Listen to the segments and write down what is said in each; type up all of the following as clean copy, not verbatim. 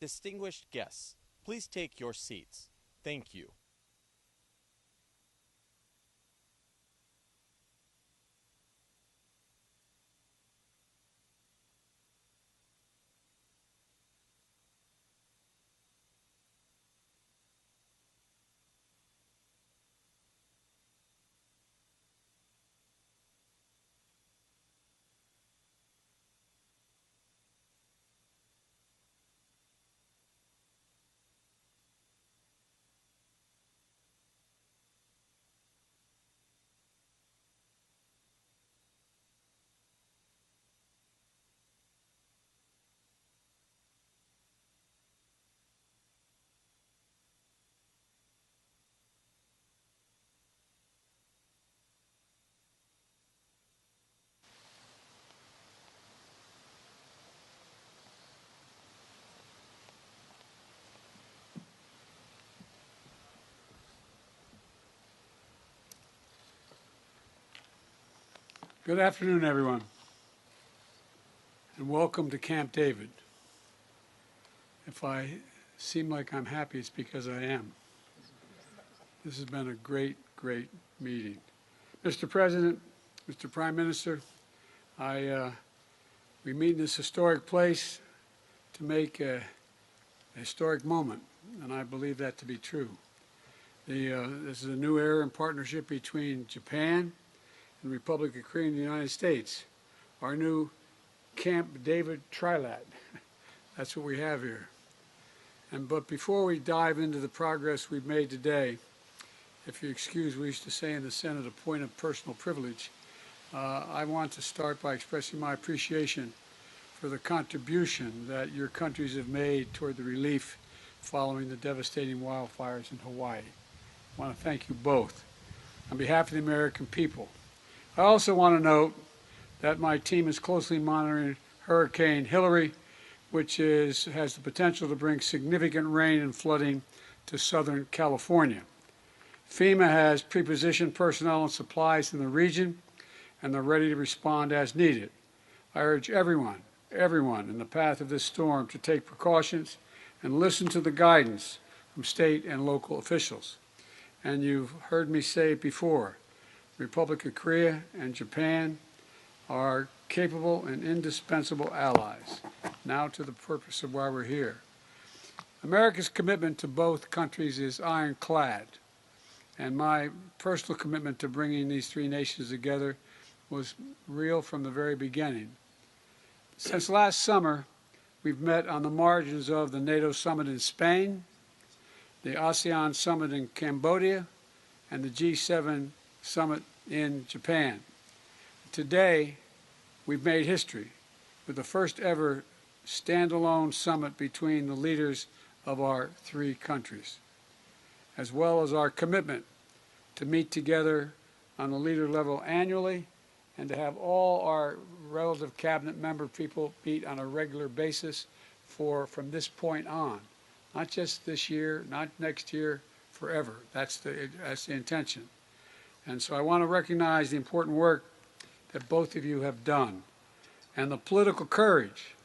Distinguished guests, please take your seats. Thank you. Good afternoon, everyone, and welcome to Camp David. If I seem like I'm happy, it's because I am. This has been a great, great meeting. Mr. President, Mr. Prime Minister, we meet in this historic place to make a historic moment, and I believe that to be true. This is a new era in partnership between Japan and the Republic of Korea and the United States. Our new Camp David Trilat. That's what we have here. But before we dive into the progress we've made today, if you excuse, we used to say in the Senate, a point of personal privilege, I want to start by expressing my appreciation for the contribution that your countries have made toward the relief following the devastating wildfires in Hawaii. I want to thank you both on behalf of the American people. I also want to note that my team is closely monitoring Hurricane Hillary, which has the potential to bring significant rain and flooding to Southern California. FEMA has prepositioned personnel and supplies in the region, and they're ready to respond as needed. I urge everyone in the path of this storm to take precautions and listen to the guidance from state and local officials. And you've heard me say it before, Republic of Korea and Japan are capable and indispensable allies. Now to the purpose of why we're here. America's commitment to both countries is ironclad, and my personal commitment to bringing these three nations together was real from the very beginning. Since last summer, we've met on the margins of the NATO summit in Spain, the ASEAN summit in Cambodia, and the G7 summit in Japan. Today, we've made history with the first ever standalone summit between the leaders of our three countries, as well as our commitment to meet together on the leader level annually and to have all our relative cabinet member people meet on a regular basis from this point on. Not just this year, not next year, forever. That's the intention. And so I want to recognize the important work that both of you have done and the political courage,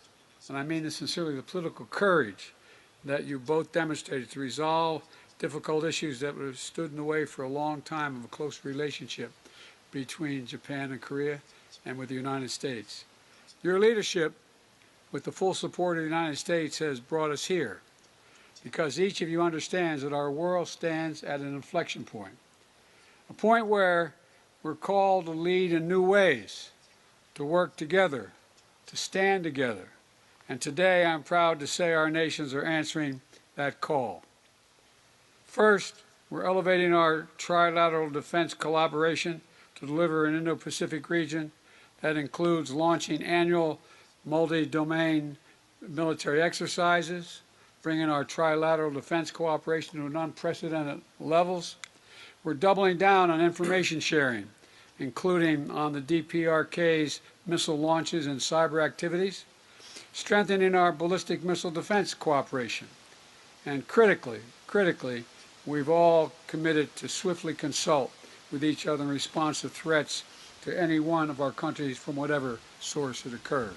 and I mean this sincerely, the political courage that you both demonstrated to resolve difficult issues that have stood in the way for a long time of a close relationship between Japan and Korea and with the United States. Your leadership, with the full support of the United States, has brought us here because each of you understands that our world stands at an inflection point. A point where we're called to lead in new ways, to work together, to stand together. And today I'm proud to say our nations are answering that call. First, we're elevating our trilateral defense collaboration to deliver an Indo-Pacific region that includes launching annual multi-domain military exercises, bringing our trilateral defense cooperation to unprecedented levels. We're doubling down on information sharing, including on the DPRK's missile launches and cyber activities, strengthening our ballistic missile defense cooperation, and critically, we've all committed to swiftly consult with each other in response to threats to any one of our countries from whatever source it occurs.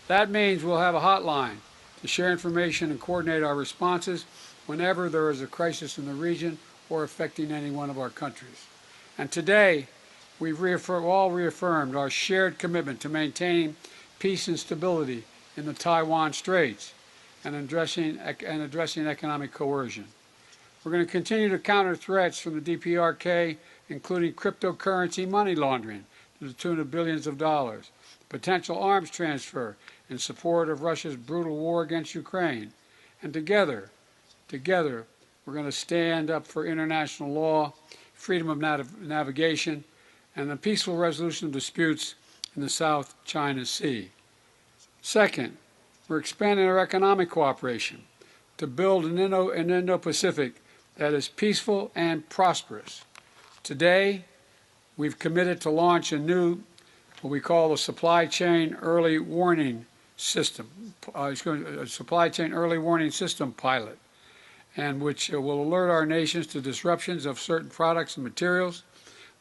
That means we'll have a hotline to share information and coordinate our responses whenever there is a crisis in the region or affecting any one of our countries. And today, we've all reaffirmed our shared commitment to maintaining peace and stability in the Taiwan Straits and addressing economic coercion. We're going to continue to counter threats from the DPRK, including cryptocurrency money laundering to the tune of billions of dollars, potential arms transfer in support of Russia's brutal war against Ukraine. And together, we're going to stand up for international law, freedom of navigation, and the peaceful resolution of disputes in the South China Sea. Second, we're expanding our economic cooperation to build an Indo-Pacific that is peaceful and prosperous. Today, we've committed to launch a new, what we call a supply chain early warning system, a supply chain early warning system pilot, and which will alert our nations to disruptions of certain products and materials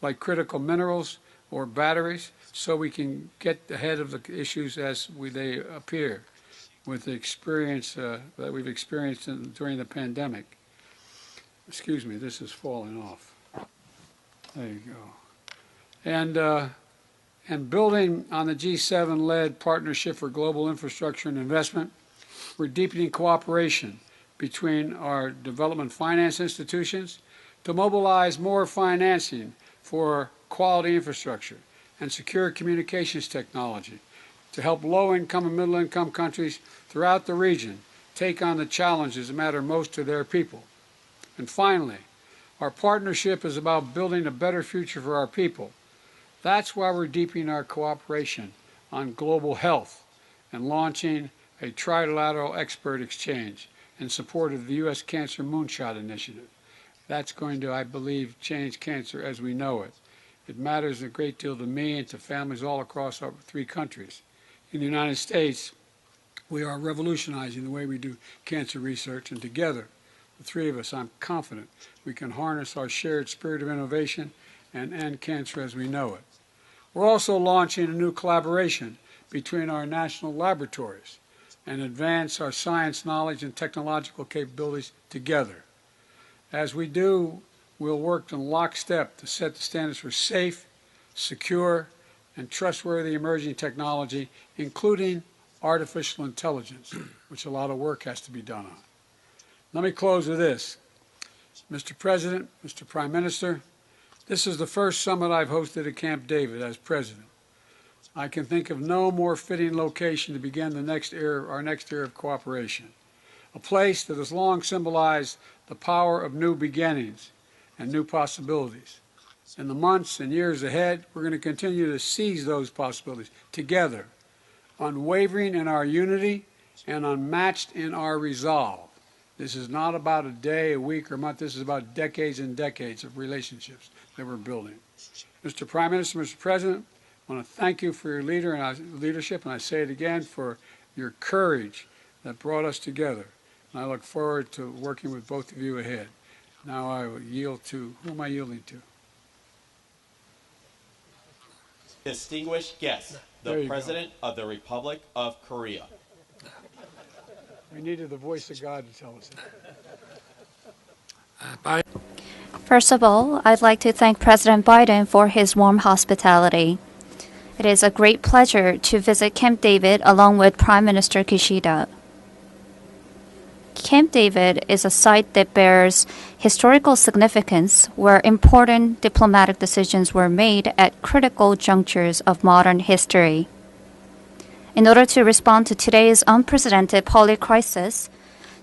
like critical minerals or batteries, so we can get ahead of the issues as they appear with the experience that we've experienced during the pandemic. Excuse me, this is falling off. There you go. And building on the G7-led Partnership for Global Infrastructure and Investment, we're deepening cooperation between our development finance institutions to mobilize more financing for quality infrastructure and secure communications technology to help low-income and middle-income countries throughout the region take on the challenges that matter most to their people. And finally, our partnership is about building a better future for our people. That's why we're deepening our cooperation on global health and launching a trilateral expert exchange in support of the U.S. Cancer Moonshot Initiative. That's going to, I believe, change cancer as we know it. It matters a great deal to me and to families all across our 3 countries. In the United States, we are revolutionizing the way we do cancer research, and together, the 3 of us, I'm confident we can harness our shared spirit of innovation and end cancer as we know it. We're also launching a new collaboration between our national laboratories and advance our science knowledge and technological capabilities together. As we do, we'll work in lockstep to set the standards for safe, secure, and trustworthy emerging technology, including artificial intelligence, which a lot of work has to be done on. Let me close with this. Mr. President, Mr. Prime Minister, this is the first summit I've hosted at Camp David as President. I can think of no more fitting location to begin our next era of cooperation, a place that has long symbolized the power of new beginnings and new possibilities. In the months and years ahead, we're going to continue to seize those possibilities together, unwavering in our unity and unmatched in our resolve. This is not about a day, a week, or a month. This is about decades and decades of relationships that we're building. Mr. Prime Minister, Mr. President, I want to thank you for your leadership, and I say it again, for your courage that brought us together. And I look forward to working with both of you ahead. Now I will yield to, who am I yielding to? Distinguished guest, the President of the Republic of Korea. We needed the voice of God to tell us that. First of all, I'd like to thank President Biden for his warm hospitality. It is a great pleasure to visit Camp David along with Prime Minister Kishida. Camp David is a site that bears historical significance where important diplomatic decisions were made at critical junctures of modern history. In order to respond to today's unprecedented poly-crisis,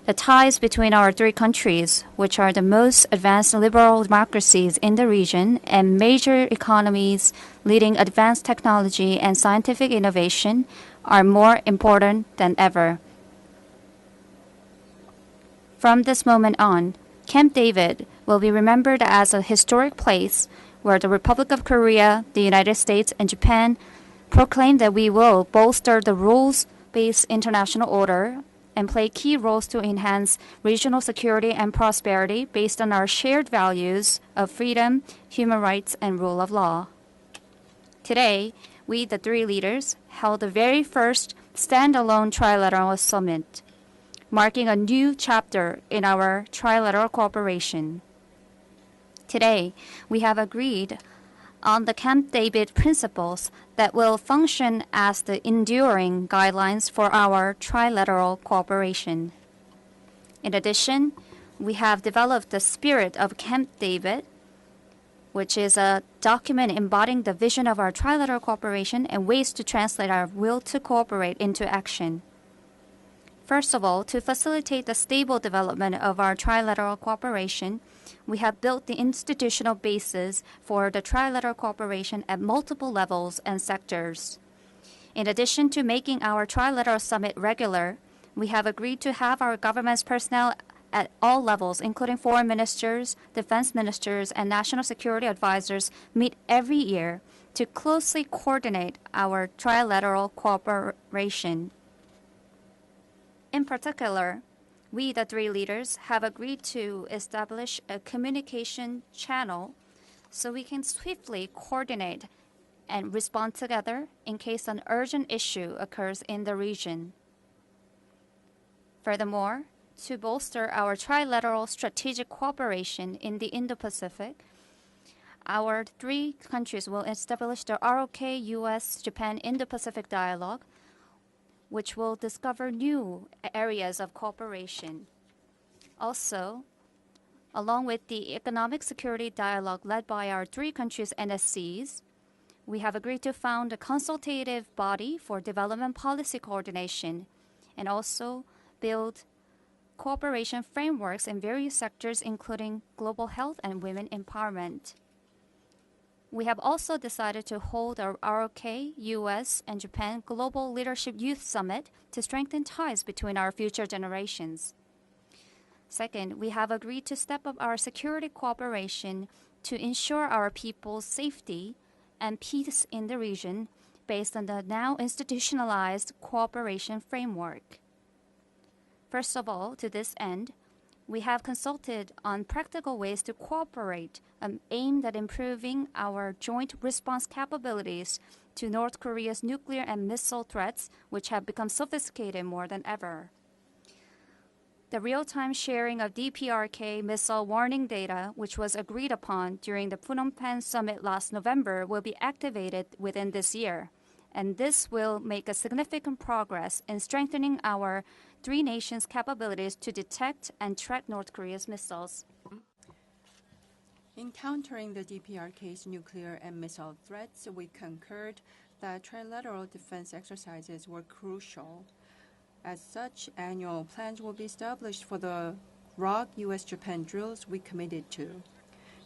the ties between our 3 countries, which are the most advanced liberal democracies in the region and major economies leading advanced technology and scientific innovation, are more important than ever. From this moment on, Camp David will be remembered as a historic place where the Republic of Korea, the United States, and Japan proclaim that we will bolster the rules-based international order and play key roles to enhance regional security and prosperity based on our shared values of freedom, human rights, and rule of law. Today, we, the 3 leaders, held the very first standalone trilateral summit. marking a new chapter in our trilateral cooperation. Today, we have agreed on the Camp David principles that will function as the enduring guidelines for our trilateral cooperation. In addition, we have developed the spirit of Camp David, which is a document embodying the vision of our trilateral cooperation and ways to translate our will to cooperate into action. First of all, to facilitate the stable development of our trilateral cooperation, we have built the institutional basis for the trilateral cooperation at multiple levels and sectors. In addition to making our trilateral summit regular, we have agreed to have our government's personnel at all levels, including foreign ministers, defense ministers, and national security advisors, meet every year to closely coordinate our trilateral cooperation. In particular, we, the three leaders, have agreed to establish a communication channel so we can swiftly coordinate and respond together in case an urgent issue occurs in the region. Furthermore, to bolster our trilateral strategic cooperation in the Indo-Pacific, our three countries will establish the ROK U.S.-Japan Indo-Pacific Dialogue, which will discover new areas of cooperation. Also, along with the economic security dialogue led by our three countries' NSCs, we have agreed to found a consultative body for development policy coordination and also build cooperation frameworks in various sectors, including global health and women empowerment. We have also decided to hold our ROK, US, and Japan Global Leadership Youth Summit to strengthen ties between our future generations. Second, we have agreed to step up our security cooperation to ensure our people's safety and peace in the region based on the now institutionalized cooperation framework. First of all, to this end, we have consulted on practical ways to cooperate aimed at improving our joint response capabilities to North Korea's nuclear and missile threats, which have become sophisticated more than ever. The real-time sharing of DPRK missile warning data, which was agreed upon during the Phnom Penh summit last November, will be activated within this year, and this will make a significant progress in strengthening our three nations' capabilities to detect and track North Korea's missiles. In countering the DPRK's nuclear and missile threats, we concurred that trilateral defense exercises were crucial. As such, annual plans will be established for the ROK US-Japan drills we committed to.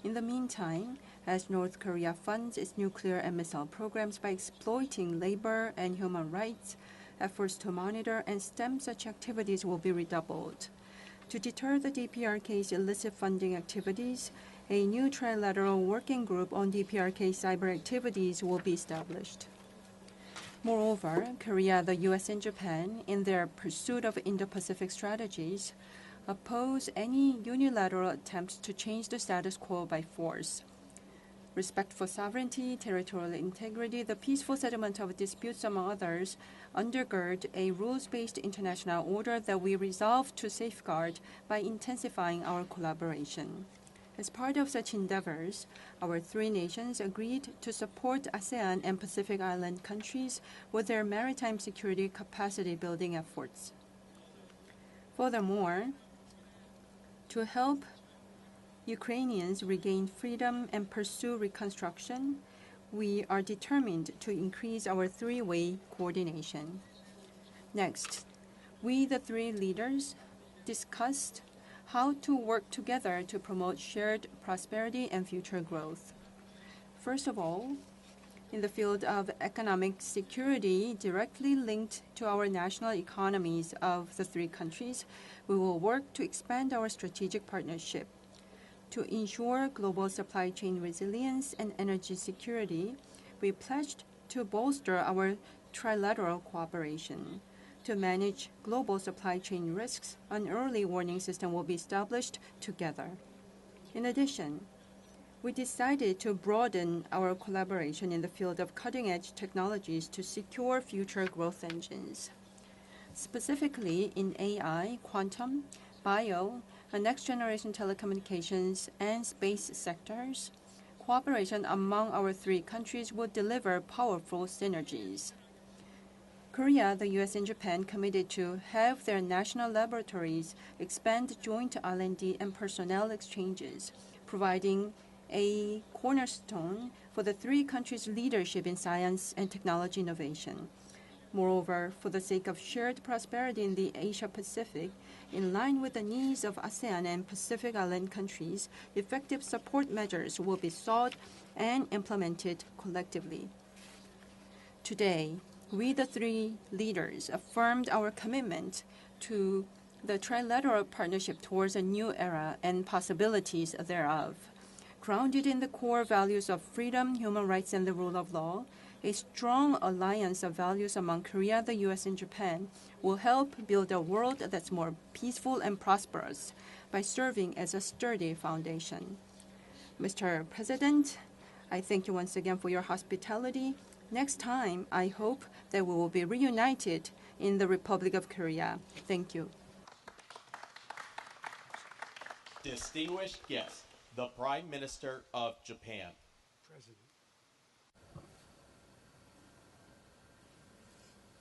In the meantime, as North Korea funds its nuclear and missile programs by exploiting labor and human rights, efforts to monitor and stem such activities will be redoubled. To deter the DPRK's illicit funding activities, a new trilateral working group on DPRK cyber activities will be established. Moreover, Korea, the US, and Japan, in their pursuit of Indo-Pacific strategies, oppose any unilateral attempts to change the status quo by force. Respect for sovereignty, territorial integrity, the peaceful settlement of disputes, among others, undergird a rules-based international order that we resolve to safeguard by intensifying our collaboration. As part of such endeavors, our three nations agreed to support ASEAN and Pacific Island countries with their maritime security capacity building efforts. Furthermore, to help Ukrainians regain freedom and pursue reconstruction, we are determined to increase our three-way coordination. Next, we, the three leaders, discussed how to work together to promote shared prosperity and future growth. First of all, in the field of economic security directly linked to our national economies of the three countries, we will work to expand our strategic partnership. To ensure global supply chain resilience and energy security, we pledged to bolster our trilateral cooperation. To manage global supply chain risks, an early warning system will be established together. In addition, we decided to broaden our collaboration in the field of cutting-edge technologies to secure future growth engines. specifically in AI, quantum, bio, next-generation telecommunications, and space sectors. Cooperation among our three countries will deliver powerful synergies. Korea, the U.S., and Japan committed to have their national laboratories expand joint R&D and personnel exchanges, providing a cornerstone for the three countries' leadership in science and technology innovation. Moreover, for the sake of shared prosperity in the Asia-Pacific, in line with the needs of ASEAN and Pacific Island countries, effective support measures will be sought and implemented collectively. Today, we, the three leaders, affirmed our commitment to the trilateral partnership towards a new era and possibilities thereof. Grounded in the core values of freedom, human rights, and the rule of law, a strong alliance of values among Korea, the U.S., and Japan will help build a world that's more peaceful and prosperous by serving as a sturdy foundation. Mr. President, I thank you once again for your hospitality. Next time, I hope that we will be reunited in the Republic of Korea. Thank you. Distinguished guests, the Prime Minister of Japan. President.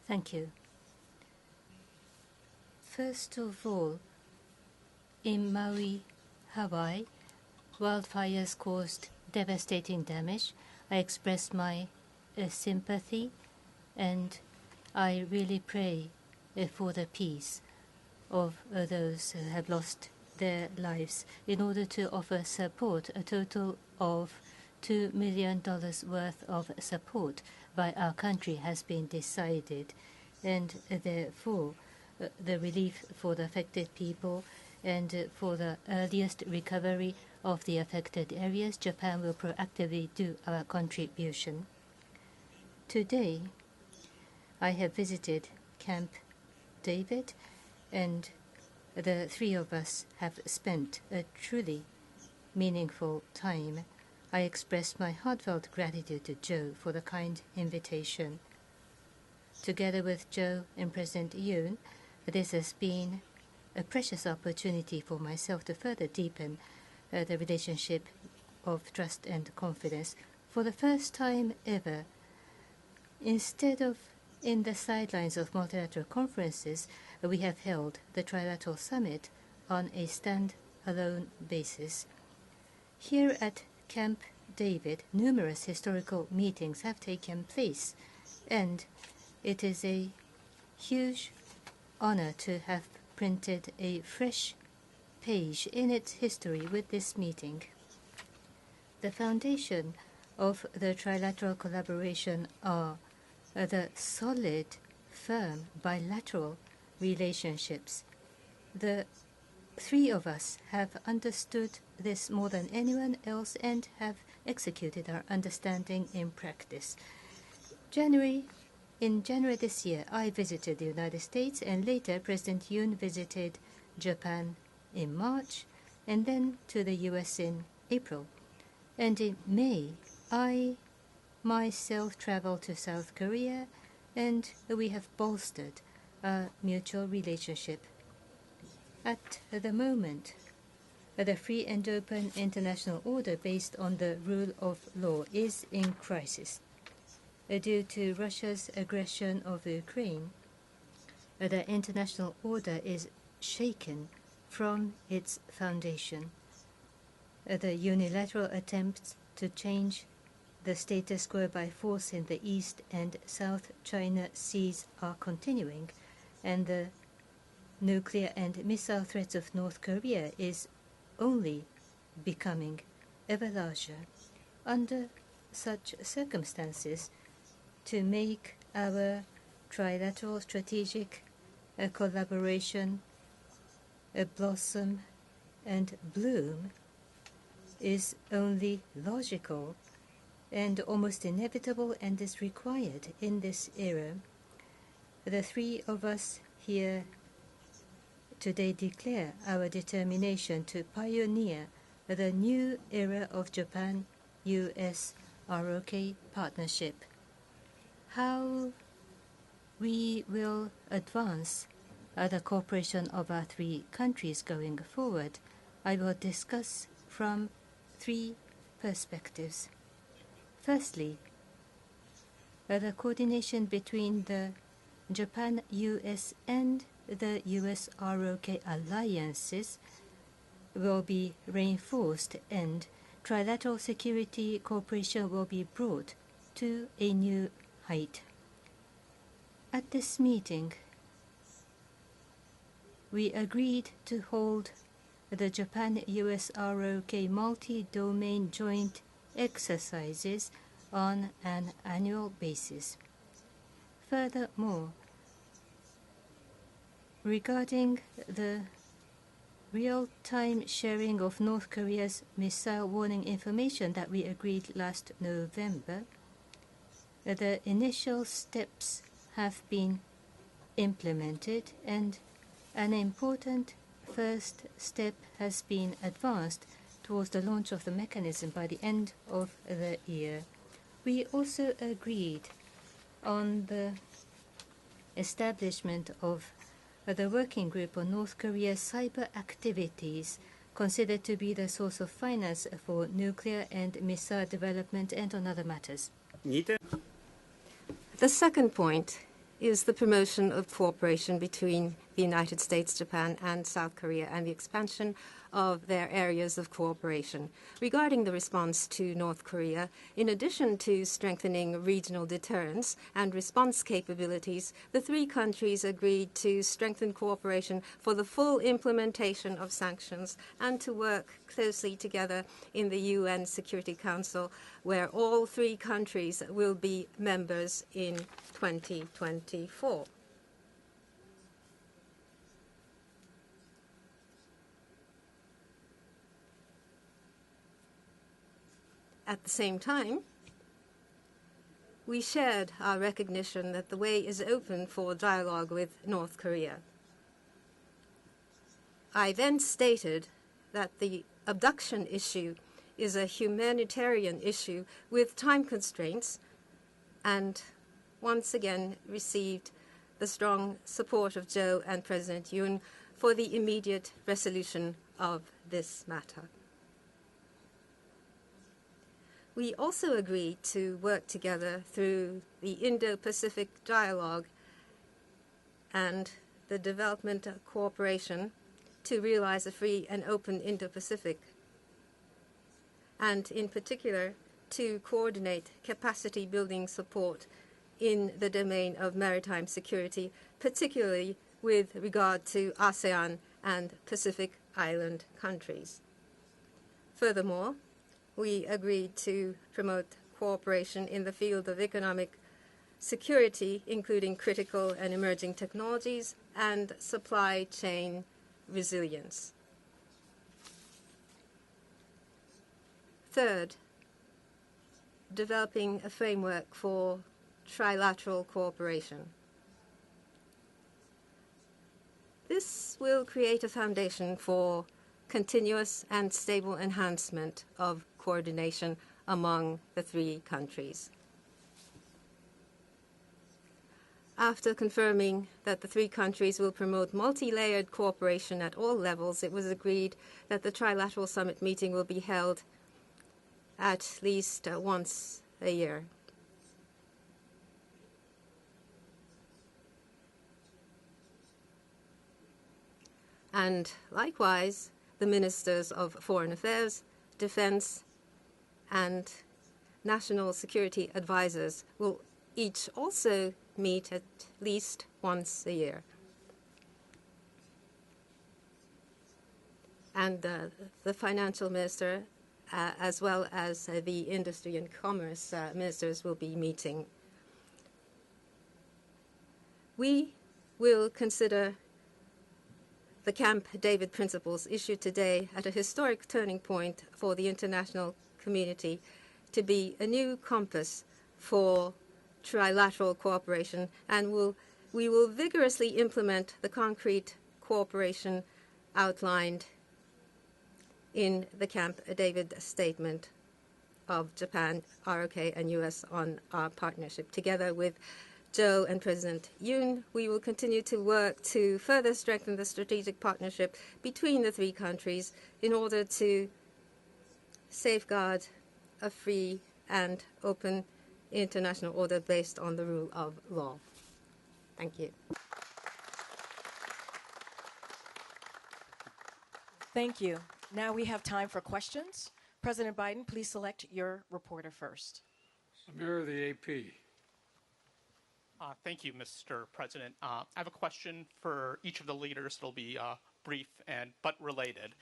Thank you. First of all, in Maui, Hawaii, wildfires caused devastating damage. I express my sympathy, and I really pray for the peace of those who have lost their lives. In order to offer support, a total of $2 million worth of support by our country has been decided, and therefore the relief for the affected people and for the earliest recovery of the affected areas, Japan will proactively do our contribution. Today, I have visited Camp David, and the three of us have spent a truly meaningful time. I express my heartfelt gratitude to Joe for the kind invitation. Together with Joe and President Yoon, this has been a precious opportunity for myself to further deepen the relationship of trust and confidence. For the first time ever, instead of in the sidelines of multilateral conferences, we have held the Trilateral Summit on a stand-alone basis. Here at Camp David, numerous historical meetings have taken place, and it is a huge honor to have printed a fresh page in its history with this meeting. The foundation of the trilateral collaboration are the solid, firm, bilateral relationships. The three of us have understood this more than anyone else and have executed our understanding in practice. In January this year, I visited the United States, and later President Yoon visited Japan in March, and then to the U.S. in April. And in May, I myself traveled to South Korea, and we have bolstered our mutual relationship. At the moment, the free and open international order based on the rule of law is in crisis. Due to Russia's aggression of Ukraine, the international order is shaken from its foundation. The unilateral attempts to change the status quo by force in the East and South China Seas are continuing, and the nuclear and missile threats of North Korea is only becoming ever larger. Under such circumstances, to make our trilateral strategic collaboration blossom and bloom is only logical and almost inevitable, and is required in this era. The three of us here today declare our determination to pioneer the new era of Japan-US ROK partnership. How we will advance the cooperation of our three countries going forward. I will discuss from three perspectives. Firstly, the coordination between the Japan-US and the US-ROK alliances will be reinforced, and trilateral security cooperation will be brought to a new height. At this meeting, we agreed to hold the Japan-US-ROK multi-domain joint exercises on an annual basis. Furthermore, regarding the real-time sharing of North Korea's missile warning information that we agreed last November, the initial steps have been implemented, and an important first step has been advanced towards the launch of the mechanism by the end of the year. We also agreed on the establishment of the working group on North Korea's cyber activities considered to be the source of finance for nuclear and missile development, and on other matters. The second point is the promotion of cooperation between the United States, Japan, and South Korea, and the expansion of their areas of cooperation. Regarding the response to North Korea, in addition to strengthening regional deterrence and response capabilities, the three countries agreed to strengthen cooperation for the full implementation of sanctions and to work closely together in the UN Security Council, where all three countries will be members in 2024. At the same time, we shared our recognition that the way is open for dialogue with North Korea. I then stated that the abduction issue is a humanitarian issue with time constraints, and once again received the strong support of Joe and President Yoon for the immediate resolution of this matter. We also agreed to work together through the Indo-Pacific dialogue and the development of cooperation to realize a free and open Indo-Pacific, and in particular to coordinate capacity building support in the domain of maritime security, particularly with regard to ASEAN and Pacific Island countries. Furthermore, we agreed to promote cooperation in the field of economic security, including critical and emerging technologies and supply chain resilience. Third, developing a framework for trilateral cooperation. This will create a foundation for continuous and stable enhancement of coordination among the three countries. After confirming that the three countries will promote multi-layered cooperation at all levels, it was agreed that the trilateral summit meeting will be held at least once a year. And likewise, the ministers of foreign affairs, defense, and national security advisors will each also meet at least once a year. And the financial minister, as well as the industry and commerce ministers, will be meeting. We will consider the Camp David principles issued today at a historic turning point for the international community to be a new compass for trilateral cooperation, and we will vigorously implement the concrete cooperation outlined in the Camp David statement of Japan, ROK, and U.S. on our partnership, together with Joe and President Yoon, we will continue to work to further strengthen the strategic partnership between the three countries in order to safeguard a free and open international order based on the rule of law. Thank you. Thank you. Now we have time for questions. President Biden, please select your reporter first. Amir, the AP. Thank you, Mr. President. I have a question for each of the leaders. It'll be brief but related.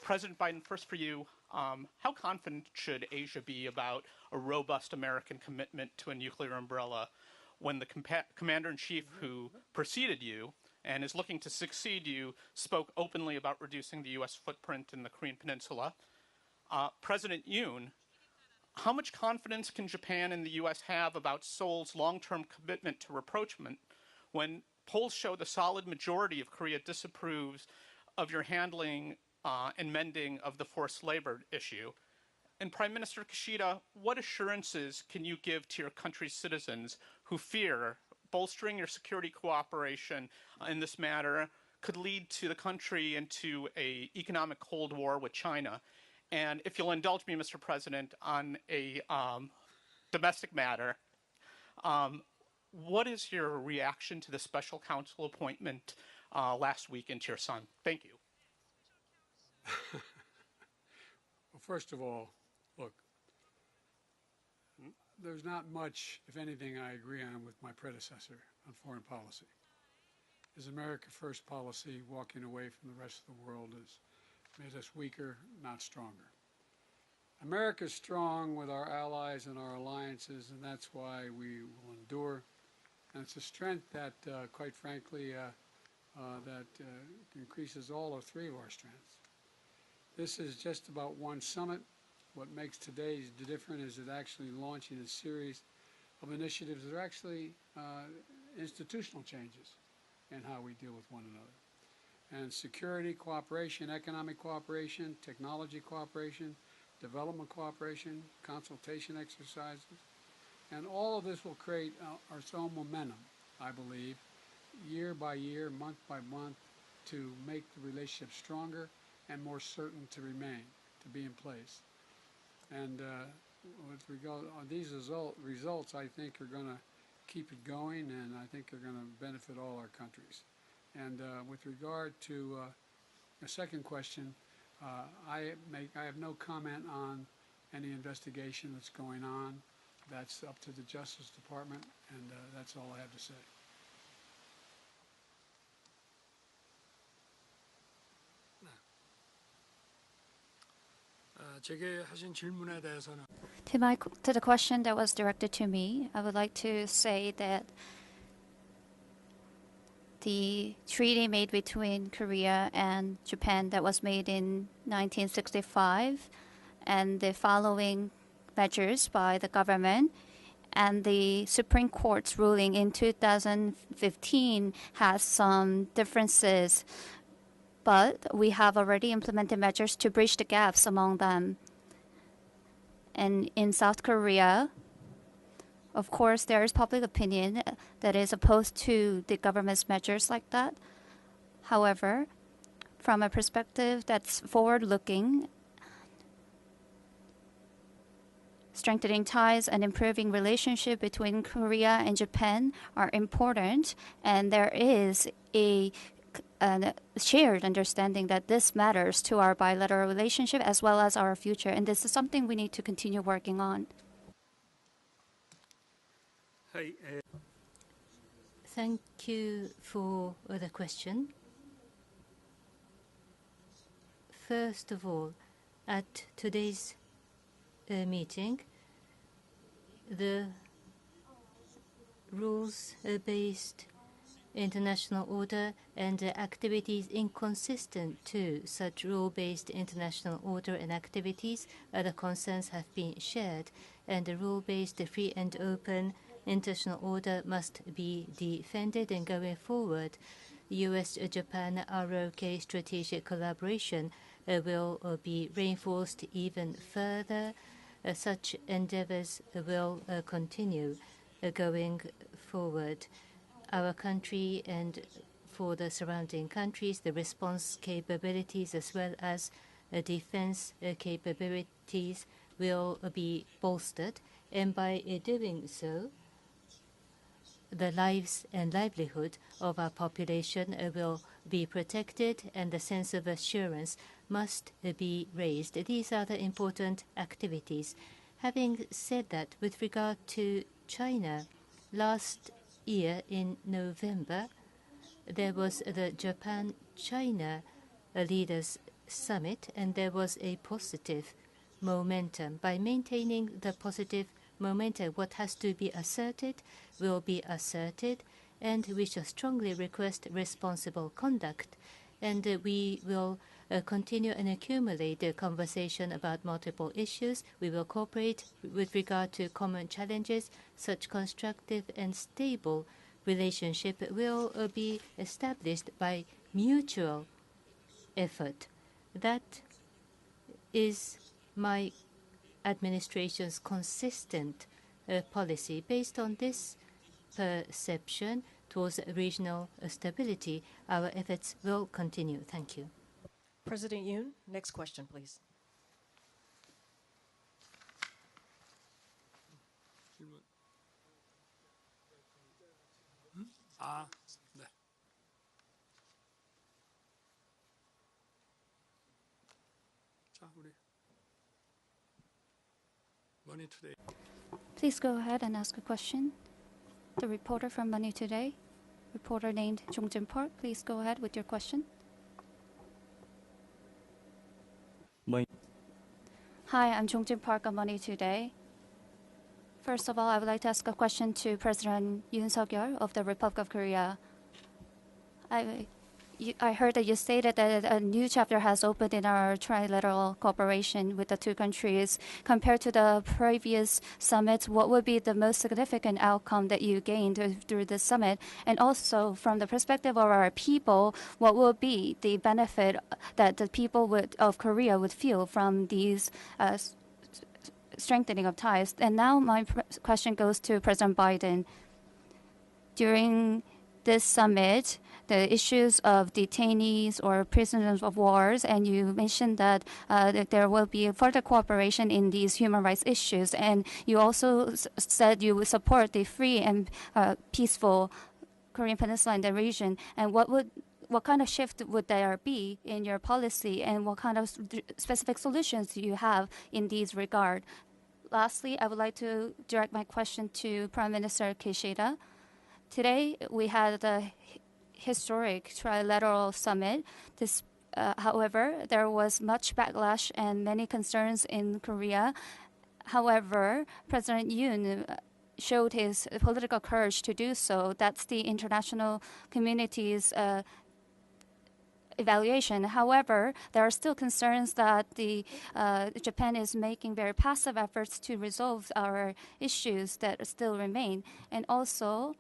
President Biden, first for you, how confident should Asia be about a robust American commitment to a nuclear umbrella when the commander-in-chief who preceded you and is looking to succeed you spoke openly about reducing the U.S. footprint in the Korean Peninsula? President Yoon, how much confidence can Japan and the U.S. have about Seoul's long-term commitment to rapprochement when polls show the solid majority of Korea disapproves of your handling and mending of the forced labor issue? And Prime Minister Kishida, what assurances can you give to your country's citizens who fear bolstering your security cooperation in this matter could lead to the country into an economic Cold War with China? And if you'll indulge me, Mr. President, on a domestic matter, what is your reaction to the special counsel appointment last week into your son? Thank you. Well, first of all, look, there's not much, if anything, I agree on with my predecessor on foreign policy. His America First policy, walking away from the rest of the world, has made us weaker, not stronger. America's strong with our allies and our alliances, and that's why we will endure. And it's a strength that, quite frankly, increases all of three of our strengths. This is just about one summit. What makes today different is it actually launching a series of initiatives that are actually institutional changes in how we deal with one another. And security cooperation, economic cooperation, technology cooperation, development cooperation, consultation exercises, and all of this will create our own momentum, I believe, year by year, month by month, to make the relationship stronger and more certain to remain, to be in place. And with regard on these results, I think are going to keep it going, and I think are going to benefit all our countries. And with regard to the second question, I have no comment on any investigation that's going on. That's up to the Justice Department, and that's all I have to say. 제게 하신 질문에 대해서는 To the question that was directed to me, I would like to say that the treaty made between Korea and Japan that was made in 1965 and the following measures by the government and the Supreme Court's ruling in 2015 has some differences, but we have already implemented measures to bridge the gaps among them. And in South Korea, of course, there is public opinion that is opposed to the government's measures like that. However, from a perspective that's forward-looking, strengthening ties and improving relationship between Korea and Japan are important, and there is a shared understanding that this matters to our bilateral relationship as well as our future, and this is something we need to continue working on. Thank you for the question. First of all, at today's meeting, the rules-based international order and activities inconsistent to such rule-based international order and activities, the concerns have been shared, and the rule-based free and open international order must be defended. And going forward, U.S.-Japan ROK strategic collaboration will be reinforced even further. Such endeavors will continue. going forward. Our country and for the surrounding countries, the response capabilities as well as defense capabilities will be bolstered. And by doing so, the lives and livelihood of our population will be protected, and the sense of assurance must be raised. These are the important activities. Having said that, with regard to China, last year in November, there was the Japan-China Leaders Summit, and there was a positive momentum. By maintaining the positive momentum, what has to be asserted will be asserted, and we shall strongly request responsible conduct. And we will continue and accumulate the conversation about multiple issues. We will cooperate with regard to common challenges. Such constructive and stable relationship will be established by mutual effort. That is my administration's consistent policy. Based on this perception towards regional stability, our efforts will continue. Thank you. President Yoon, next question, please. 네. 자, 우리 Money Today. Please go ahead and ask a question. The reporter from Money Today, reporter named Jongjin Park, please go ahead with your question. Hi, I'm Jongjin Park of Money Today. First of all, I would like to ask a question to President Yoon Suk Yeol of the Republic of Korea. I heard that you stated that a new chapter has opened in our trilateral cooperation with the two countries. Compared to the previous summits, what would be the most significant outcome that you gained through this summit? And also, from the perspective of our people, what will be the benefit that the people of Korea would feel from these strengthening of ties? And now my question goes to President Biden. During this summit, the issues of detainees or prisoners of wars, and you mentioned that there will be further cooperation in these human rights issues, and you also said you would support the free and peaceful Korean Peninsula and the region. And what kind of shift would there be in your policy, and what kind of specific solutions do you have in these regard? Lastly, I would like to direct my question to Prime Minister Kishida. Today, we had the historic trilateral summit. However, there was much backlash and many concerns in Korea. However, President Yoon showed his political courage to do so. That's the international community's evaluation. However, there are still concerns that Japan is making very passive efforts to resolve our issues that still remain. And also,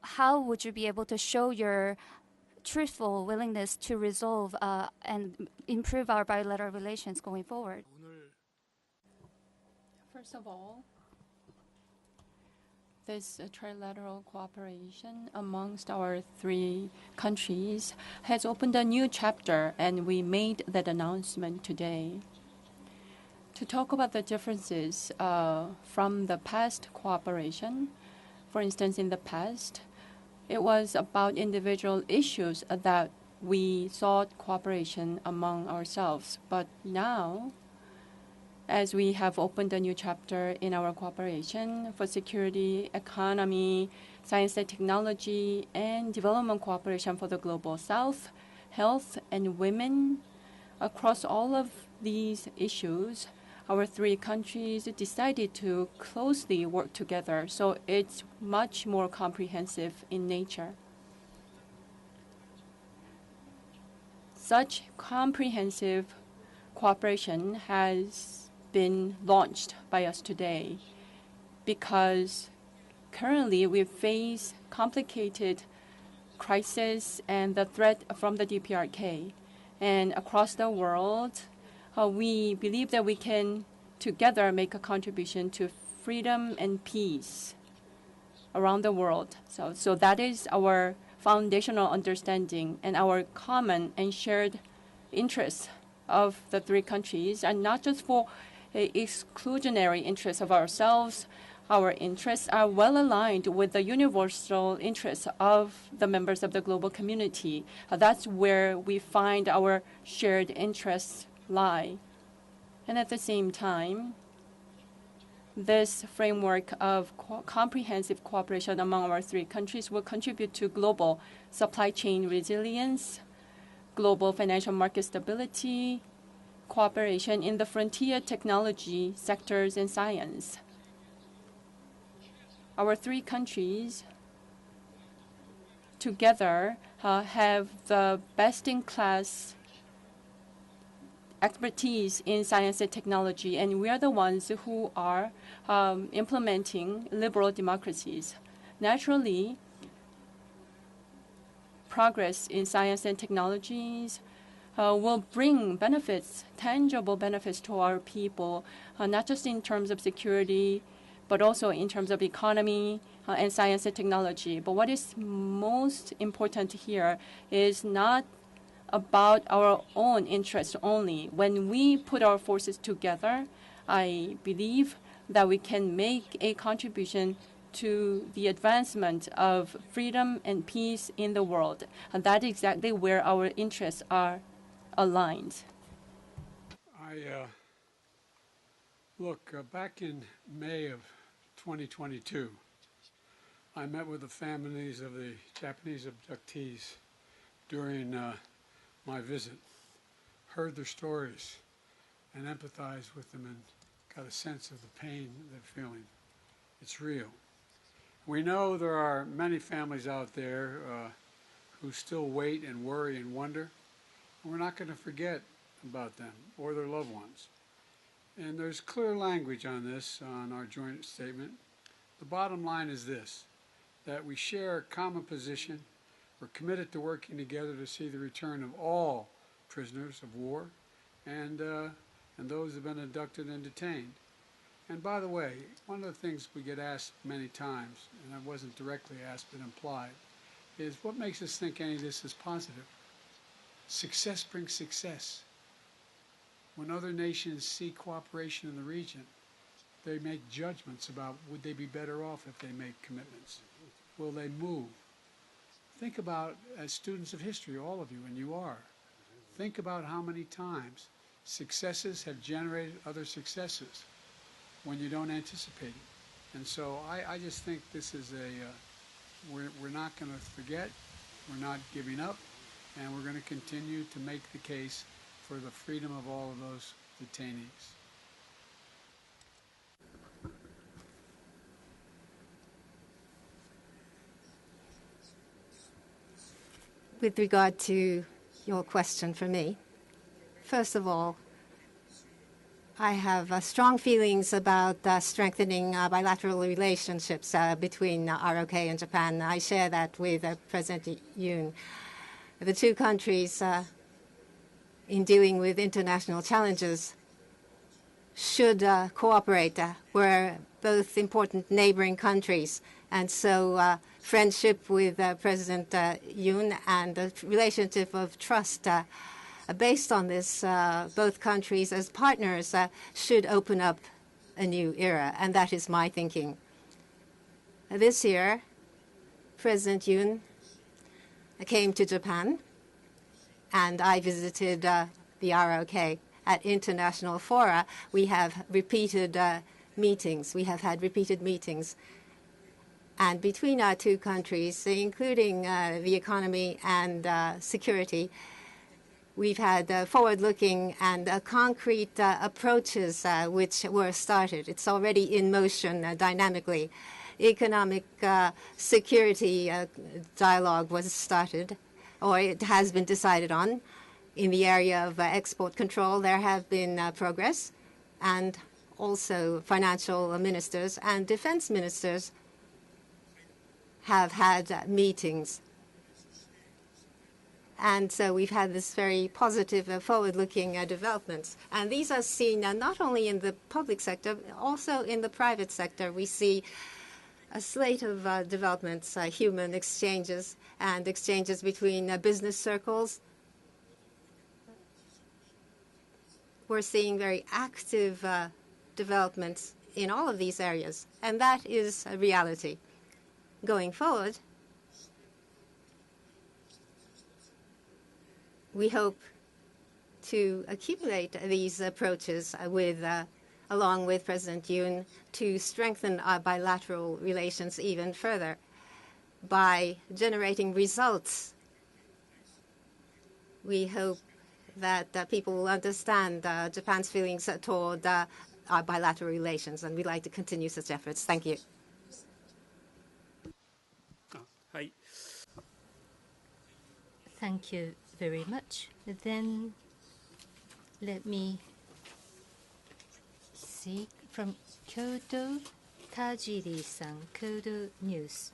how would you be able to show your truthful willingness to resolve and improve our bilateral relations going forward? First of all, this trilateral cooperation amongst our three countries has opened a new chapter, and we made that announcement today. To talk about the differences from the past cooperation, for instance, in the past, it was about individual issues that we sought cooperation among ourselves. But now, as we have opened a new chapter in our cooperation for security, economy, science and technology, and development cooperation for the global south, health, and women, across all of these issues, our three countries decided to closely work together, so it's much more comprehensive in nature. Such comprehensive cooperation has been launched by us today because currently we face complicated crisis and the threat from the DPRK. And across the world, we believe that we can together make a contribution to freedom and peace around the world. So that is our foundational understanding and our common and shared interests of the three countries, and not just for exclusionary interests of ourselves. Our interests are well aligned with the universal interests of the members of the global community. That's where we find our shared interests lie. And at the same time, this framework of comprehensive cooperation among our three countries will contribute to global supply chain resilience, global financial market stability, cooperation in the frontier technology sectors and science. Our three countries together have the best-in-class expertise in science and technology, and we are the ones who are implementing liberal democracies. Naturally, progress in science and technologies will bring benefits, tangible benefits to our people, not just in terms of security, but also in terms of economy and science and technology. But what is most important here is not about our own interests only. When we put our forces together, I believe that we can make a contribution to the advancement of freedom and peace in the world. And that is exactly where our interests are aligned. Look, back in May of 2022, I met with the families of the Japanese abductees during my visit, heard their stories, and empathized with them and got a sense of the pain they're feeling. It's real. We know there are many families out there who still wait and worry and wonder. We're not going to forget about them or their loved ones. And there's clear language on this, on our joint statement. The bottom line is this, that we share a common position. We're committed to working together to see the return of all prisoners of war and those who have been abducted and detained. And by the way, one of the things we get asked many times, and I wasn't directly asked but implied, is what makes us think any of this is positive? Success brings success. When other nations see cooperation in the region, they make judgments about would they be better off if they make commitments? Will they move? Think about, as students of history, all of you, and you are, think about how many times successes have generated other successes when you don't anticipate it. And so I just think this is we're not going to forget, we're not giving up, and we're going to continue to make the case for the freedom of all of those detainees. With regard to your question for me, first of all, I have strong feelings about strengthening bilateral relationships between ROK and Japan. I share that with President Yoon. The two countries, in dealing with international challenges, should cooperate. We're both important neighboring countries, and so friendship with President Yoon and a relationship of trust based on this, both countries as partners should open up a new era, and that is my thinking. This year, President Yoon came to Japan, and I visited the ROK. At international fora, we have repeated meetings. We have had repeated meetings. And between our two countries, including the economy and security, we've had forward-looking and concrete approaches which were started. It's already in motion dynamically. Economic security dialogue was started, or it has been decided on. In the area of export control, there have been progress, and also financial ministers and defense ministers have had meetings. And so we've had this very positive, forward-looking developments. And these are seen not only in the public sector, also in the private sector. We see a slate of developments, human exchanges and exchanges between business circles. We're seeing very active developments in all of these areas, and that is a reality. Going forward, we hope to accumulate these approaches along with President Yoon to strengthen our bilateral relations even further by generating results. We hope that people will understand Japan's feelings toward our bilateral relations, and we'd like to continue such efforts. Thank you. Thank you very much. Then let me see from Kyoto, Tajiri-san, Kyoto News.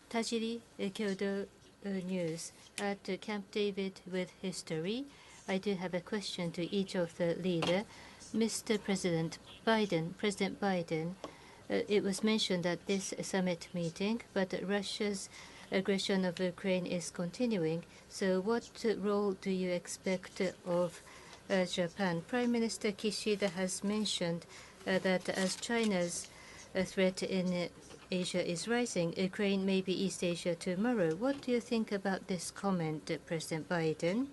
Tajiri, Kyoto News. At Camp David with history, I do have a question to each of the leaders. Mr. President Biden, it was mentioned at this summit meeting, but Russia's aggression of Ukraine is continuing. So what role do you expect of Japan? Prime Minister Kishida has mentioned that as China's threat in Asia is rising, Ukraine may be East Asia tomorrow. What do you think about this comment, President Biden?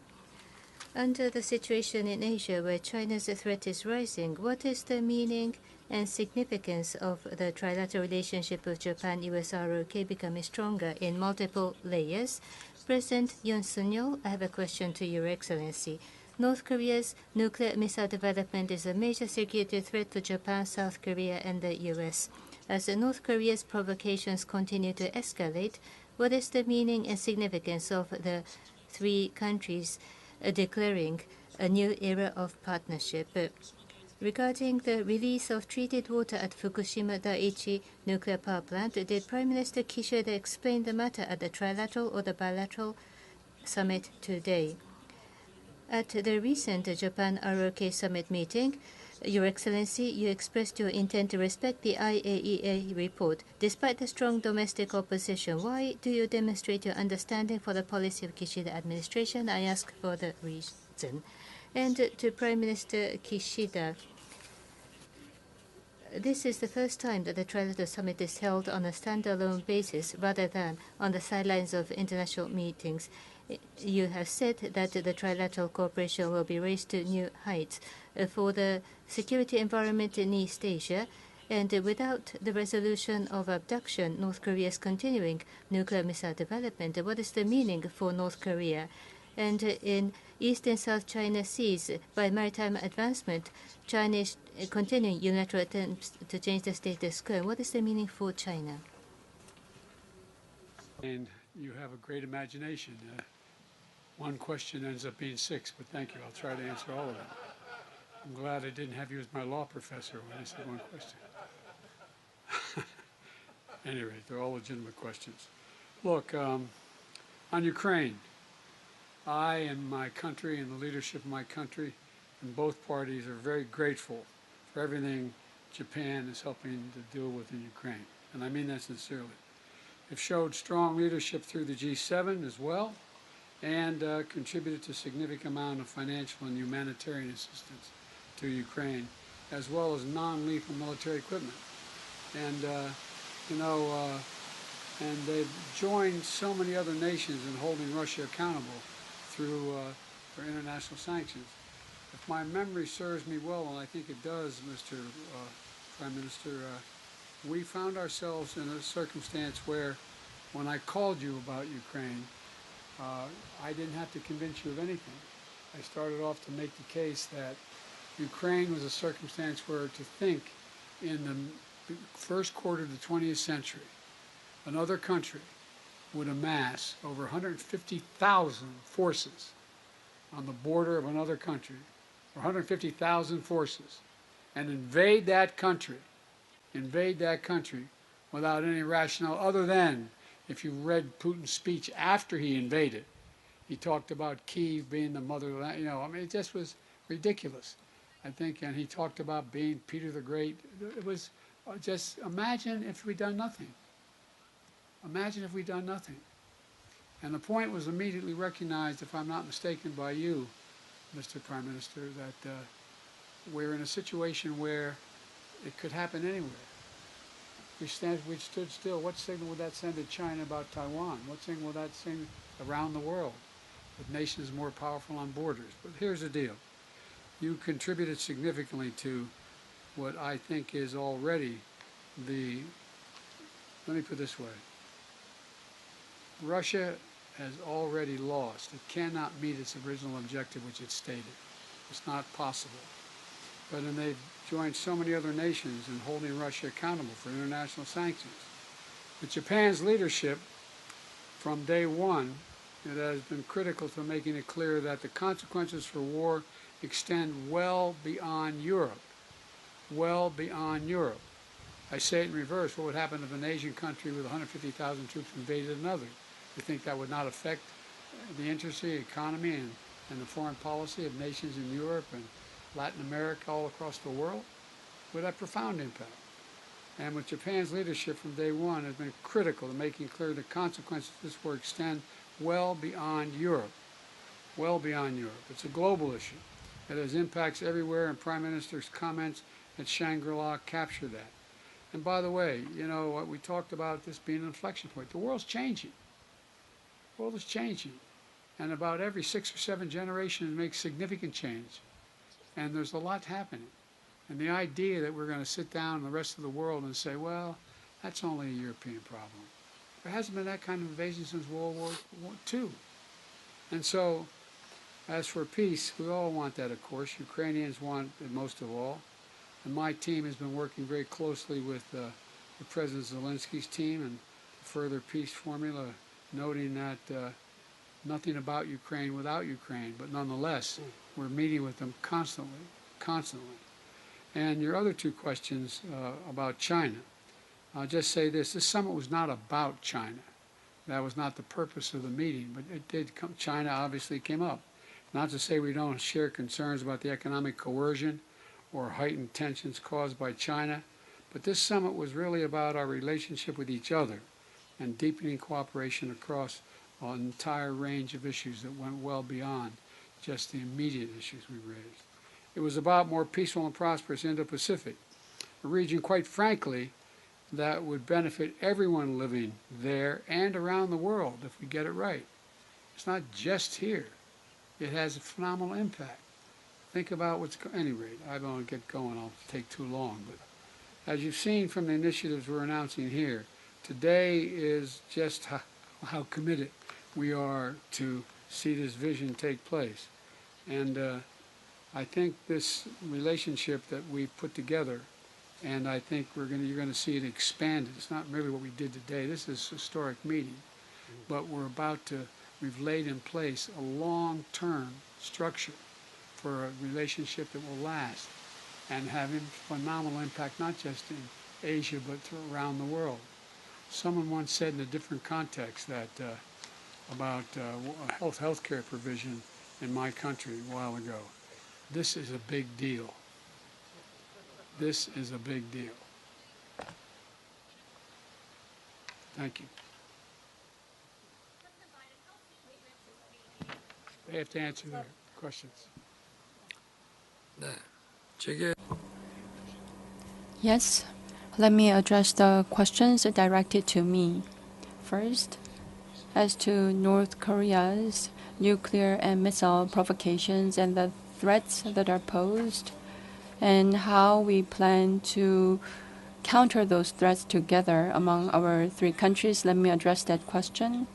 Under the situation in Asia where China's threat is rising, what is the meaning and significance of the trilateral relationship of Japan-US ROK becoming stronger in multiple layers? President Yoon Suk Yeol, I have a question to Your Excellency. North Korea's nuclear missile development is a major security threat to Japan, South Korea, and the U.S. As North Korea's provocations continue to escalate, what is the meaning and significance of the three countries declaring a new era of partnership? Regarding the release of treated water at Fukushima Daiichi nuclear power plant, did Prime Minister Kishida explain the matter at the trilateral or the bilateral summit today? At the recent Japan ROK summit meeting, Your Excellency, you expressed your intent to respect the IAEA report. Despite the strong domestic opposition, why do you demonstrate your understanding for the policy of Kishida administration? I ask for the reason. And to Prime Minister Kishida, this is the first time that the Trilateral Summit is held on a standalone basis rather than on the sidelines of international meetings. You have said that the trilateral cooperation will be raised to new heights for the security environment in East Asia, and without the resolution of abduction, North Korea is continuing nuclear missile development. What is the meaning for North Korea? And in East and South China Seas, by maritime advancement, China is continuing unilateral attempts to change the status quo. What is the meaning for China? And you have a great imagination. One question ends up being six, but thank you. I'll try to answer all of them. I'm glad I didn't have you as my law professor when I said one question. Anyway, they're all legitimate questions. Look, on Ukraine, I and my country and the leadership of my country and both parties are very grateful for everything Japan is helping to deal with in Ukraine. And I mean that sincerely. They've showed strong leadership through the G7 as well, and contributed to a significant amount of financial and humanitarian assistance to Ukraine, as well as non-lethal military equipment. And, and they've joined so many other nations in holding Russia accountable through for international sanctions. If my memory serves me well, and I think it does, Mr. Prime Minister, we found ourselves in a circumstance where when I called you about Ukraine, I didn't have to convince you of anything. I started off to make the case that Ukraine was a circumstance where to think in the first quarter of the 20th century, another country would amass over 150,000 forces on the border of another country, or 150,000 forces, and invade that country without any rationale other than, if you read Putin's speech after he invaded, he talked about Kyiv being the motherland, it just was ridiculous, I think, and he talked about being Peter the Great. It was Just imagine if we'd done nothing. Imagine if we'd done nothing. And the point was immediately recognized, if I'm not mistaken, by you, Mr. Prime Minister, that we're in a situation where it could happen anywhere. We stood still. What signal would that send to China about Taiwan? What signal would that send around the world with nations more powerful on borders? But here's the deal. You contributed significantly to what I think is already the, let me put it this way. Russia has already lost. It cannot meet its original objective, which it stated. It's not possible. But then they've joined so many other nations in holding Russia accountable for international sanctions. With Japan's leadership from day one, it has been critical to making it clear that the consequences for war extend well beyond Europe. Well beyond Europe. I say it in reverse. What would happen if an Asian country with 150,000 troops invaded another? You think that would not affect the interests, the economy, and the foreign policy of nations in Europe and Latin America, all across the world? Would have profound impact. And with Japan's leadership from day one has been critical to making clear the consequences of this war extend well beyond Europe. Well beyond Europe. It's a global issue. It has impacts everywhere, and Prime Minister's comments at Shangri-La capture that. And by the way, you know, what we talked about this being an inflection point. The world's changing. The world is changing. And about every 6 or 7 generations it makes significant change. And there's a lot happening. And the idea that we're going to sit down in the rest of the world and say, well, that's only a European problem. There hasn't been that kind of invasion since World War II. And so, as for peace, we all want that, of course. Ukrainians want it most of all. And my team has been working very closely with the President Zelensky's team and further peace formula, noting that nothing about Ukraine without Ukraine, but nonetheless, we're meeting with them constantly. And your other 2 questions about China. I'll just say this summit was not about China. That was not the purpose of the meeting, but it did come, China obviously came up. Not to say we don't share concerns about the economic coercion or heightened tensions caused by China, but this summit was really about our relationship with each other and deepening cooperation across an entire range of issues that went well beyond just the immediate issues we raised. It was about more peaceful and prosperous Indo-Pacific, a region, quite frankly, that would benefit everyone living there and around the world if we get it right. It's not just here. It has a phenomenal impact. Think about what's, at any rate, I don't want to get going, I'll take too long, but as you've seen from the initiatives we're announcing here, today is just how committed we are to see this vision take place. And I think this relationship that we've put together, and I think you're going to see it expanded. It's not merely what we did today. This is a historic meeting, but we've laid in place a long-term structure for a relationship that will last and have a phenomenal impact, not just in Asia, but around the world. Someone once said in a different context that about healthcare provision in my country a while ago. This is a big deal. This is a big deal. Thank you. They have to answer their questions. Yes, let me address the questions directed to me. First, as to North Korea's nuclear and missile provocations and the threats that are posed, and how we plan to counter those threats together among our 3 countries, let me address that question.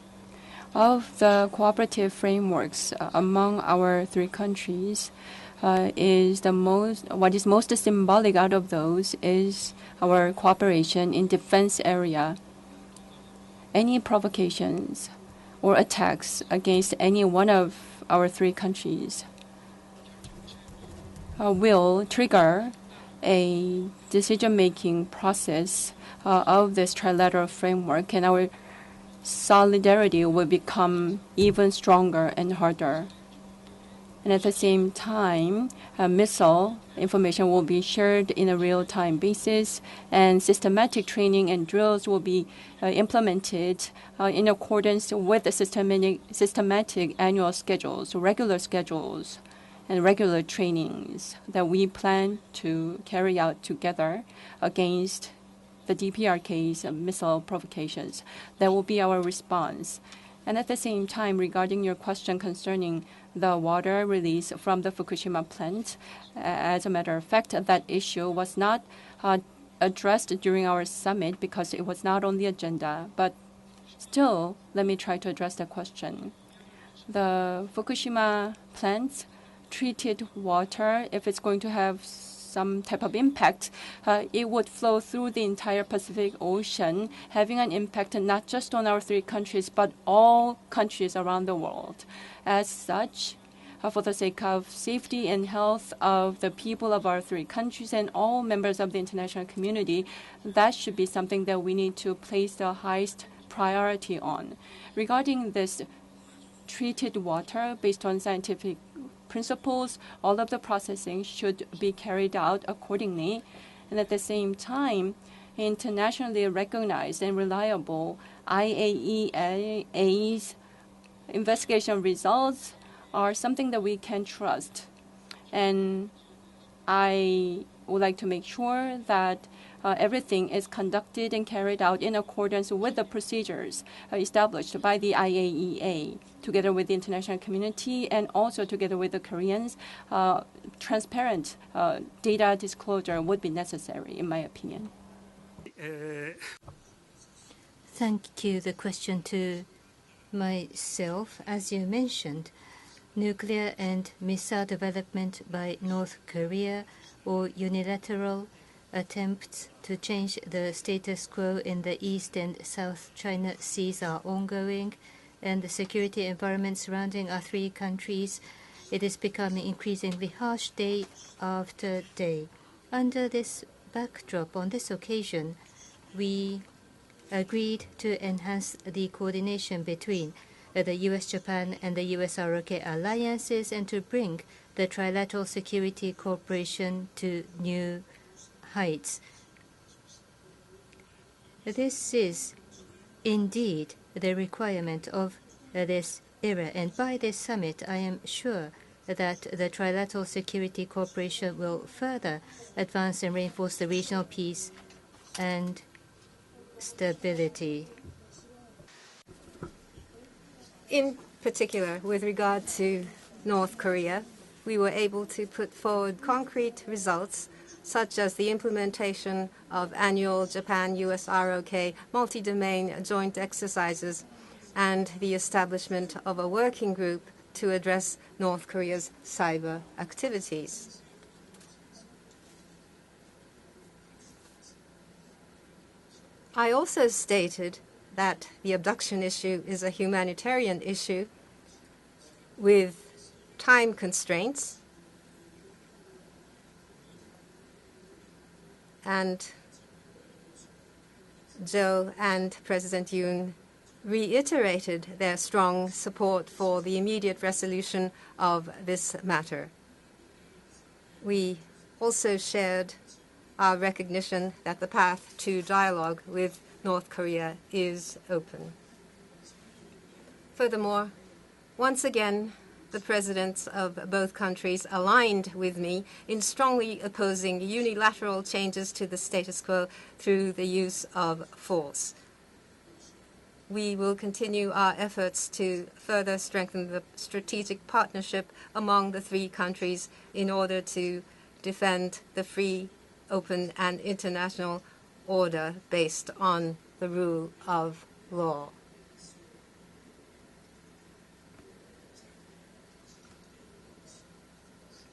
Of the cooperative frameworks among our 3 countries, what is most symbolic out of those is our cooperation in defense area. Any provocations or attacks against any one of our 3 countries will trigger a decision-making process of this trilateral framework, and our solidarity will become even stronger and harder. And at the same time, missile information will be shared in a real-time basis, and systematic training and drills will be implemented in accordance with the systematic annual schedules, regular schedules, and regular trainings that we plan to carry out together against the DPRK's missile provocations. That will be our response. And at the same time, regarding your question concerning the water release from the Fukushima plant, as a matter of fact, that issue was not addressed during our summit because it was not on the agenda. But still, let me try to address that question. The Fukushima plant's treated water, if it's going to have some type of impact, it would flow through the entire Pacific Ocean, having an impact not just on our three countries, but all countries around the world. As such, for the sake of safety and health of the people of our three countries and all members of the international community, that should be something that we need to place the highest priority on. Regarding this treated water based on scientific principles, all of the processing should be carried out accordingly. And at the same time, internationally recognized and reliable IAEA's investigation results are something that we can trust. And I would like to make sure that everything is conducted and carried out in accordance with the procedures established by the IAEA, together with the international community and also together with the Koreans. Transparent data disclosure would be necessary, in my opinion. Thank you. The question to myself, as you mentioned, nuclear and missile development by North Korea or unilateral attempts to change the status quo in the East and South China Seas are ongoing, and the security environment surrounding our three countries, it is becoming increasingly harsh day after day. Under this backdrop, on this occasion, we agreed to enhance the coordination between the U.S.-Japan and the U.S.-ROK alliances and to bring the trilateral security cooperation to new heights. This is indeed the requirement of this era, and by this summit, I am sure that the trilateral security cooperation will further advance and reinforce the regional peace and stability. In particular, with regard to North Korea, we were able to put forward concrete results such as the implementation of annual Japan-US-ROK multi-domain joint exercises and the establishment of a working group to address North Korea's cyber activities. I also stated that the abduction issue is a humanitarian issue with time constraints, and Joe and President Yoon reiterated their strong support for the immediate resolution of this matter. We also shared our recognition that the path to dialogue with North Korea is open. Furthermore, once again, the presidents of both countries aligned with me in strongly opposing unilateral changes to the status quo through the use of force. We will continue our efforts to further strengthen the strategic partnership among the three countries in order to defend the free, open, and international order based on the rule of law.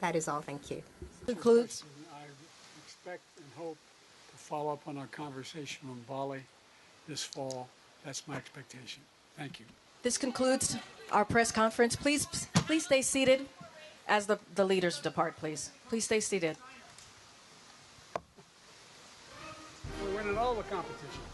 That is all. Thank you. Concludes. I expect and hope to follow up on our conversation on Bali this fall. That's my expectation. Thank you. This concludes our press conference. Please stay seated as the leaders depart, please. Please stay seated. We're winning all the competitions.